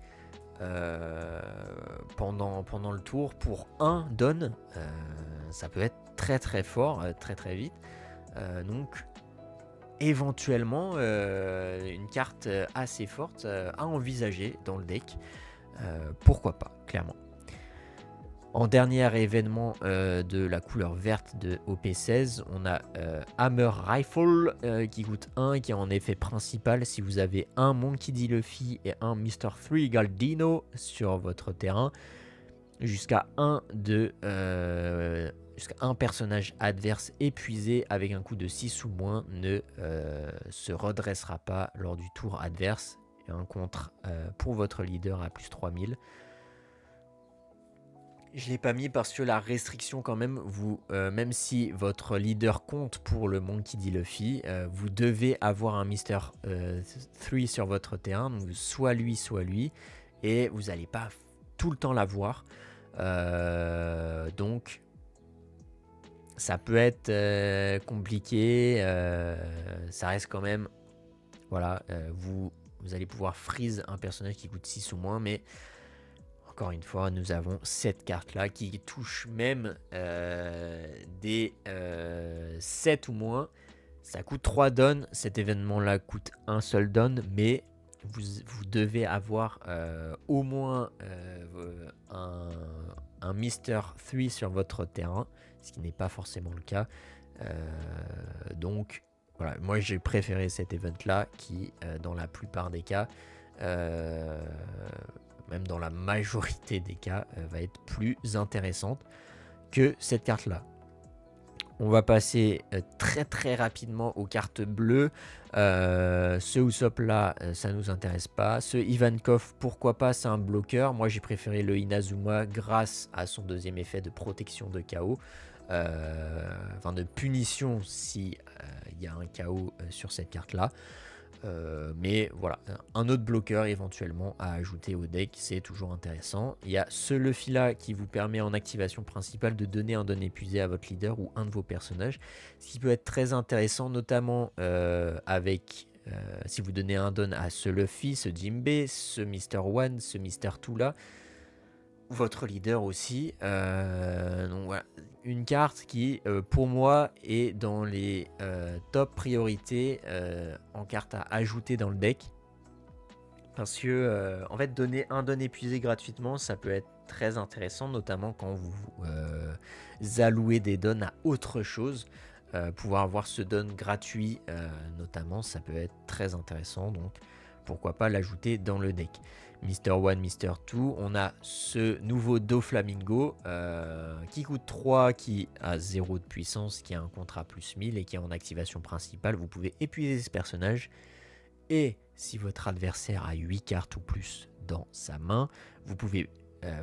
pendant le tour pour 1 donne, ça peut être très très fort, très très vite. Donc éventuellement une carte assez forte à envisager dans le deck. Pourquoi pas, clairement. En dernier événement de la couleur verte de OP16, on a Hammer Rifle qui coûte 1, qui est en effet principal si vous avez un Monkey D. Luffy et un Mr. 3 Galdino sur votre terrain, jusqu'à un personnage adverse épuisé avec un coût de 6 ou moins ne se redressera pas lors du tour adverse. Et un contre pour votre leader à plus 3000. Je ne l'ai pas mis parce que la restriction quand même, même si votre leader compte pour le Monkey D. Luffy, vous devez avoir un Mr. 3 sur votre terrain, donc soit lui, et vous n'allez pas tout le temps l'avoir. Donc ça peut être compliqué, ça reste quand même, voilà, vous allez pouvoir freeze un personnage qui coûte 6 ou moins, mais encore une fois, nous avons cette carte-là qui touche même des 7 ou moins. Ça coûte 3 dons. Cet événement-là coûte un seul don, mais vous devez avoir au moins un Mr. 3 sur votre terrain, ce qui n'est pas forcément le cas. Donc, voilà, moi j'ai préféré cet event-là qui, dans la plupart des cas, même dans la majorité des cas, va être plus intéressante que cette carte-là. On va passer très très rapidement aux cartes bleues. Ce Usopp là, ça nous intéresse pas. Ce Ivankov, pourquoi pas, c'est un bloqueur. Moi j'ai préféré le Inazuma grâce à son deuxième effet de protection de KO. Enfin de punition si il y a un KO sur cette carte-là. Mais voilà, un autre bloqueur éventuellement à ajouter au deck, c'est toujours intéressant. Il y a ce Luffy là qui vous permet en activation principale de donner un don épuisé à votre leader ou un de vos personnages, ce qui peut être très intéressant, notamment avec si vous donnez un don à ce Luffy, ce Jinbe, ce Mr. One, ce Mr. Two là, votre leader aussi. Donc voilà, une carte qui pour moi est dans les top priorités en carte à ajouter dans le deck, parce que en fait donner un don épuisé gratuitement, ça peut être très intéressant, notamment quand vous allouez des dons à autre chose. Pouvoir avoir ce don gratuit notamment, ça peut être très intéressant. Donc pourquoi pas l'ajouter dans le deck. Mister 1, Mister 2, on a ce nouveau Doflamingo qui coûte 3, qui a 0 de puissance, qui a un contrat plus 1000 et qui est en activation principale. Vous pouvez épuiser ce personnage. Et si votre adversaire a 8 cartes ou plus dans sa main, vous pouvez,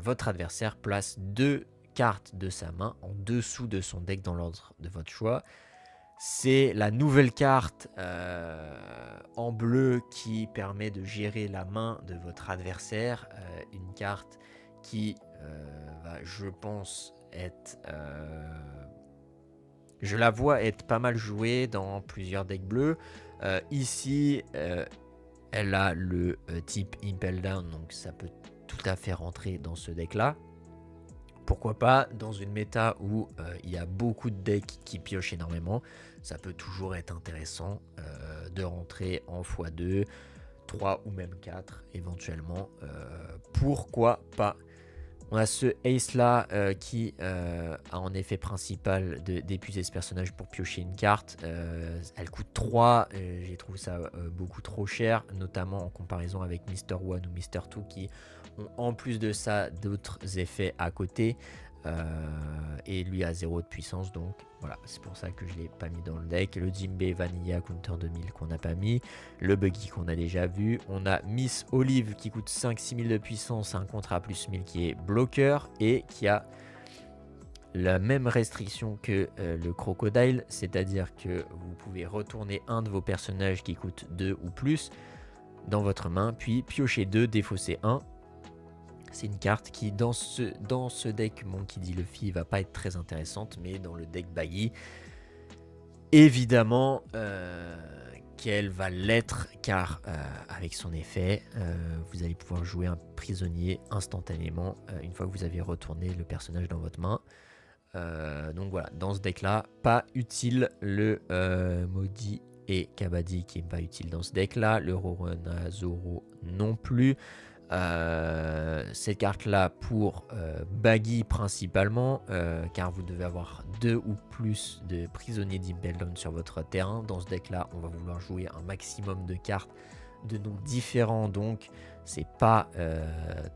votre adversaire place 2 cartes de sa main en dessous de son deck dans l'ordre de votre choix. C'est la nouvelle carte en bleu qui permet de gérer la main de votre adversaire. Une carte qui va, je pense, être... je la vois être pas mal jouée dans plusieurs decks bleus. Ici, elle a le type Impel Down, donc ça peut tout à fait rentrer dans ce deck-là. Pourquoi pas dans une méta où il y a beaucoup de decks qui piochent énormément, ça peut toujours être intéressant de rentrer en x2, 3 ou même 4 éventuellement. Pourquoi pas? On a ce Ace là qui a en effet principal d'épuiser ce personnage pour piocher une carte. Elle coûte 3, j'ai trouvé ça beaucoup trop cher, notamment en comparaison avec Mister 1 ou Mister 2 qui ont en plus de ça d'autres effets à côté. Et lui a 0 de puissance, donc voilà, c'est pour ça que je ne l'ai pas mis dans le deck. Le Jimbe Vanilla Counter 2000 qu'on n'a pas mis, le Buggy qu'on a déjà vu, on a Miss Olive qui coûte 5-6000 de puissance, un contrat plus 1000 qui est bloqueur et qui a la même restriction que le Crocodile, c'est-à-dire que vous pouvez retourner un de vos personnages qui coûte 2 ou plus dans votre main, puis piocher 2, défausser 1. C'est une carte qui, dans ce deck Monkey D. Luffy, va pas être très intéressante, mais dans le deck Baggy, évidemment qu'elle va l'être, car avec son effet, vous allez pouvoir jouer un prisonnier instantanément une fois que vous avez retourné le personnage dans votre main. Donc voilà, dans ce deck-là, pas utile le Maudit et Kabaddi qui n'est pas utile dans ce deck-là, le Rorona Zoro non plus. Cette carte là pour Baggy principalement car vous devez avoir 2 ou plus de prisonniers d'Impel Down sur votre terrain. Dans ce deck là on va vouloir jouer un maximum de cartes de noms différents, donc c'est pas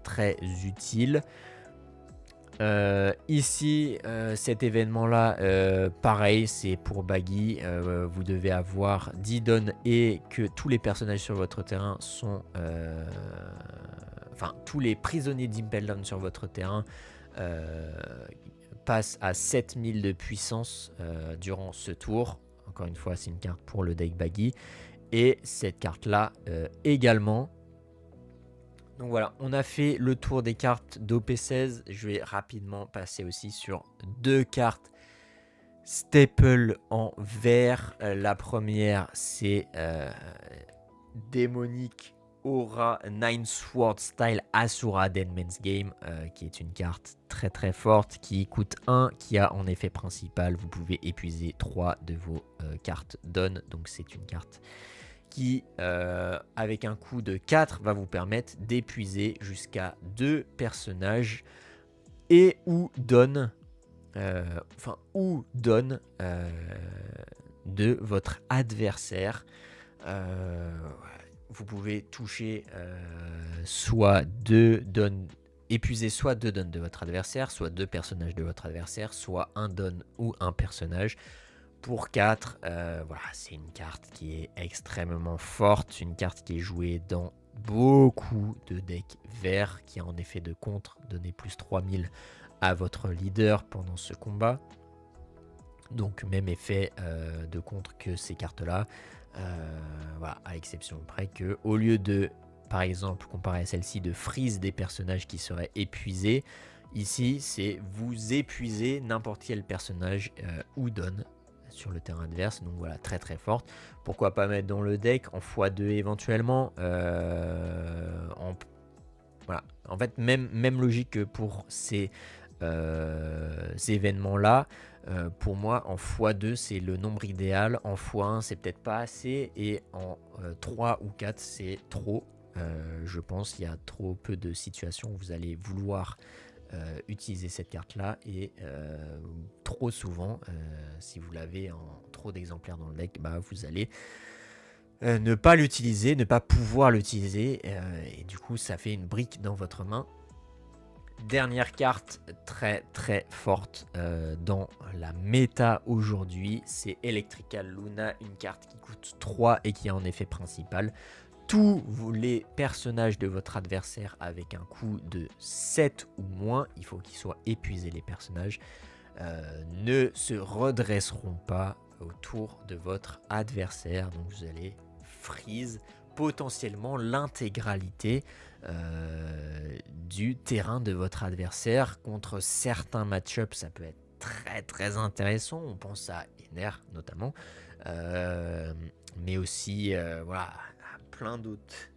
très utile. Ici cet événement là pareil, c'est pour Baggy, vous devez avoir 10 dons et que tous les personnages sur votre terrain sont enfin tous les prisonniers d'Impel Down sur votre terrain passent à 7000 de puissance durant ce tour. Encore une fois, c'est une carte pour le deck Baggy et cette carte là également. Donc voilà, on a fait le tour des cartes d'OP16. Je vais rapidement passer aussi sur 2 cartes staple en vert. La première, c'est Démonique Aura Nine Sword Style Asura Deadman's Game, qui est une carte très très forte, qui coûte 1, qui a en effet principal. Vous pouvez épuiser 3 de vos cartes Don. Donc c'est une carte qui, avec un coût de 4, va vous permettre d'épuiser jusqu'à 2 personnages et ou donne de votre adversaire. Vous pouvez toucher soit 2 dons, épuiser soit 2 dons de votre adversaire, soit 2 personnages de votre adversaire, soit un don ou un personnage. Pour 4, voilà, c'est une carte qui est extrêmement forte, une carte qui est jouée dans beaucoup de decks verts, qui a en effet de contre donner plus 3000 à votre leader pendant ce combat. Donc même effet de contre que ces cartes-là, voilà, à exception près que au lieu de, par exemple, comparé à celle-ci, de freeze des personnages qui seraient épuisés, ici c'est vous épuisez n'importe quel personnage ou donne sur le terrain adverse. Donc voilà, très très forte. Pourquoi pas mettre dans le deck en x2 éventuellement. Voilà. En fait, même logique que pour ces événements-là. Pour moi, en x2, c'est le nombre idéal. En x1, c'est peut-être pas assez. Et en 3 ou 4, c'est trop. Je pense qu'il y a trop peu de situations où vous allez vouloir utiliser cette carte-là. Et trop souvent, si vous l'avez en trop d'exemplaires dans le deck, bah, vous allez ne pas l'utiliser, ne pas pouvoir l'utiliser, et du coup ça fait une brique dans votre main. Dernière carte très très forte dans la méta aujourd'hui, c'est Electrical Luna, une carte qui coûte 3 et qui est en effet principal. Tous les personnages de votre adversaire avec un coût de 7 ou moins, il faut qu'ils soient épuisés les personnages, ne se redresseront pas autour de votre adversaire. Donc vous allez freeze potentiellement l'intégralité du terrain de votre adversaire. Contre certains match-ups, ça peut être très très intéressant. On pense à Ener notamment, mais aussi voilà, à plein d'autres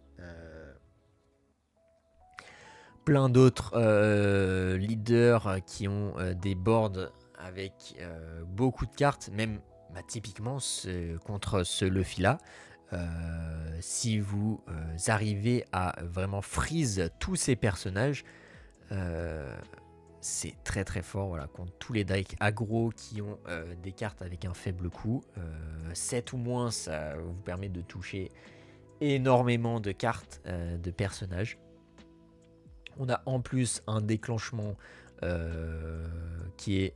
leaders qui ont des boards avec beaucoup de cartes, même typiquement contre ce Luffy là. Si vous arrivez à vraiment freeze tous ces personnages, c'est très très fort, voilà, contre tous les decks aggro qui ont des cartes avec un faible coût. 7 ou moins, ça vous permet de toucher énormément de cartes de personnages. On a en plus un déclenchement qui est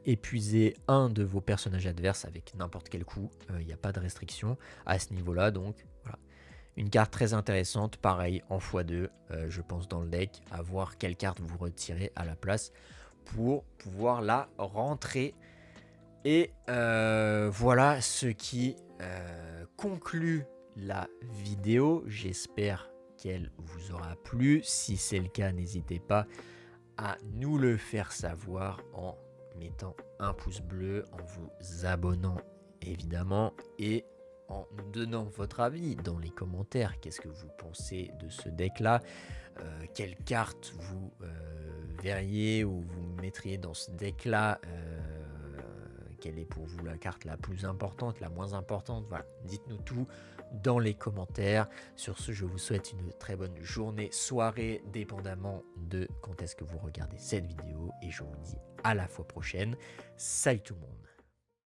épuiser un de vos personnages adverses avec n'importe quel coup. Il n'y a pas de restriction à ce niveau-là. Donc voilà. Une carte très intéressante, pareil en x2, je pense dans le deck, à voir quelle carte vous retirez à la place pour pouvoir la rentrer. Et voilà ce qui conclut la vidéo. J'espère qu'elle vous aura plu. Si c'est le cas, n'hésitez pas à nous le faire savoir en mettant un pouce bleu, en vous abonnant évidemment et en nous donnant votre avis dans les commentaires. Qu'est-ce que vous pensez de ce deck là? Quelle carte vous verriez ou vous mettriez dans ce deck là? Quelle est pour vous la carte la plus importante, la moins importante? Voilà, dites-nous tout dans les commentaires. Sur ce, je vous souhaite une très bonne journée, soirée, dépendamment de quand est-ce que vous regardez cette vidéo. Et je vous dis à la fois prochaine. Salut tout le monde.